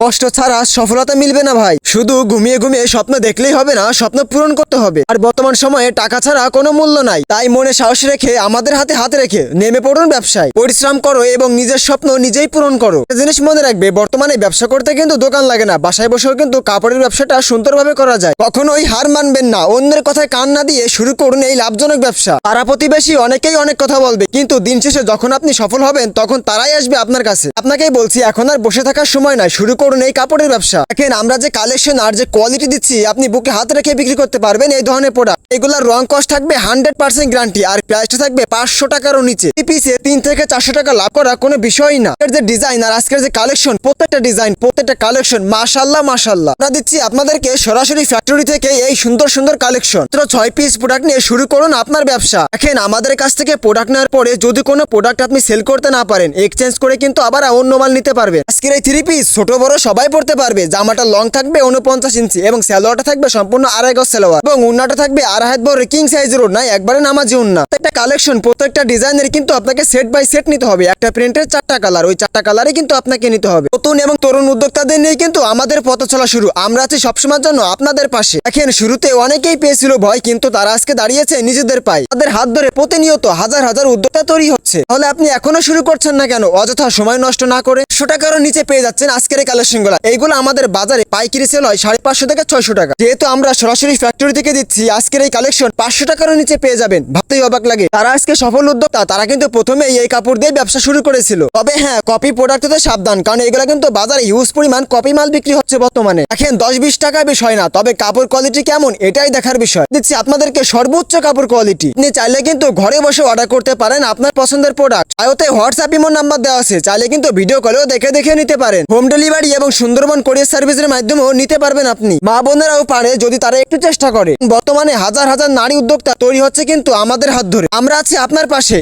কষ্ট ছাড়া সফলতা মিলবে না ভাই। শুধু ঘুমিয়ে ঘুমিয়ে স্বপ্ন দেখলেই হবে না, স্বপ্ন পূরণ করতে হবে। আর বর্তমান সময়ে টাকা ছাড়া কোনো মূল্য নাই। তাই মনে সাহস রেখে, আমাদের হাতে হাত রেখে নেমে পড়ুন ব্যবসায়। পরিশ্রম করো এবং নিজের স্বপ্ন নিজেই পূরণ করো। একটা জিনিস মনে রাখবে, বর্তমানে ব্যবসা করতে কিন্তু দোকান লাগে না, বাসায় বসেও কিন্তু কাপড়ের ব্যবসাটা সুন্দরভাবে করা যায়। কখনোই হার মানবেন না, অন্যের কথায় কান না দিয়ে শুরু করুন এই লাভজনক ব্যবসা। পাড়া প্রতিবেশী অনেকেই অনেক কথা বলবে, কিন্তু দিন শেষে যখন আপনি সফল হবেন তখন তারাই আসবে আপনার কাছে। আপনাকেই বলছি, এখন আর বসে থাকার সময় নয়, শুরু করুন এই কাপড়ের ব্যবসা। দেখেন আমরা যে কালেকশন আর যে কোয়ালিটি দিচ্ছি, আপনি বুকে হাত রেখে বিক্রি করতে পারবেন এই ধরনের প্রোডাক্ট। এগুলোর রং কস্ট থাকবে 100% গ্যারান্টি, আর প্রাইসটা থাকবে 500 টাকারও নিচে। এই পিসে 3 থেকে 400 টাকা লাভ করা কোনো বিষয়ই না। এর যে ডিজাইন আর আজকের যে কালেকশন, প্রত্যেকটা ডিজাইন প্রত্যেকটা কালেকশন মাশাআল্লাহ মাশাআল্লাহ। আমরা দিচ্ছি আপনাদেরকে সরাসরি ফ্যাক্টরি থেকে এই সুন্দর সুন্দর কালেকশন। মাত্র 6 পিস প্রোডাক্ট নিয়ে শুরু করুন আপনার ব্যবসা। দেখেন আমাদের কাছ থেকে প্রোডাক্ট নেওয়ার পরে যদি কোনো প্রোডাক্ট আপনি সেল করতে না পারেন, এক্সচেঞ্জ করে কিন্তু আবার অন্য মাল নিতে পারবেন। আজকের এই 3 পিস ছোট বড় সবাই পড়তে পারবে। জামাটা লং থাকবে 49 ইঞ্চি এবং সালোয়ারটা থাকবে সম্পূর্ণ 2.5 গজ সালোয়ার এবং উন্নাটা থাকবে 2.5 হাত বড় কিং সাইজের ওড়না, একবারে নামাজি ওড়না। একটা কালেকশন প্রত্যেকটা ডিজাইনের কিন্তু আপনাকে সেট বাই সেট নিতে হবে। একটা প্রিন্টের 4টা কালার, ওই 4টা কালারে কিন্তু আপনাকে নিতে হবে। নতুন এবং তরুণ উদ্যোক্তাদের নিয়ে কিন্তু আমাদের পথ চলা শুরু। আমরা আছি সবসময়ের জন্য আপনাদের পাশে। দেখেন শুরুতে অনেকেই পেয়েছিল ভয়, কিন্তু তারা আজকে দাঁড়িয়েছে নিজেদের পায়ে। তাদের হাত ধরে প্রতিনিয়ত হাজার হাজার উদ্যোক্তা তৈরি হচ্ছে। তাহলে আপনি এখনো শুরু করছেন না কেন? অযথা সময় নষ্ট না করে 100 টাকারও নিচে পেয়ে যাচ্ছেন আজকের এই কালেকশনগুলো। এইগুলো আমাদের বাজারে পাইকারি সেল হয় 550 থেকে 600 টাকা। যেহেতু আমরা সরাসরি ফ্যাক্টরি থেকে দিচ্ছি, আজকের এই কালেকশন 500 টাকারও নিচে পেয়ে যাবেন। ভাবতেই অবাক লাগে, তারা আজকে সফল উদ্যোক্তা। তারা কিন্তু প্রথমেই এই কাপড় দিয়ে ব্যবসা শুরু করেছিল। তবে হ্যাঁ, কপি প্রোডাক্ট হতে সাবধান, কারণ এগুলো কিন্তু বাজারে হিউজ পরিমাণ কপি মাল বিক্রি হচ্ছে বর্তমানে। দেখেন 10-20 টাকা বিষয় না, তবে কাপড় কোয়ালিটি কেমন এটাই দেখার বিষয়। দিচ্ছি আপনাদেরকে সর্বোচ্চ কাপড় কোয়ালিটি। আপনি চাইলে কিন্তু ঘরে বসে অর্ডার করতে পারেন আপনার পছন্দের প্রোডাক্ট। আয়তে হোয়াটসঅ্যাপ ইমো নাম্বার দেওয়া আছে, চাইলে কিন্তু ভিডিও কলেও দেখে দেখে নিতে পারেন। হোম ডেলিভারি এবং সুন্দরবন কোরিয়ার সার্ভিসের মাধ্যমেও নিতে পারবেন আপনি। মা বোনেরাও পারে যদি তারা একটু চেষ্টা করে। বর্তমানে হাজার হাজার নারী উদ্যোক্তা তৈরি হচ্ছে কিন্তু আমাদের হাত ধরে। আমরা আছি আপনার পাশে।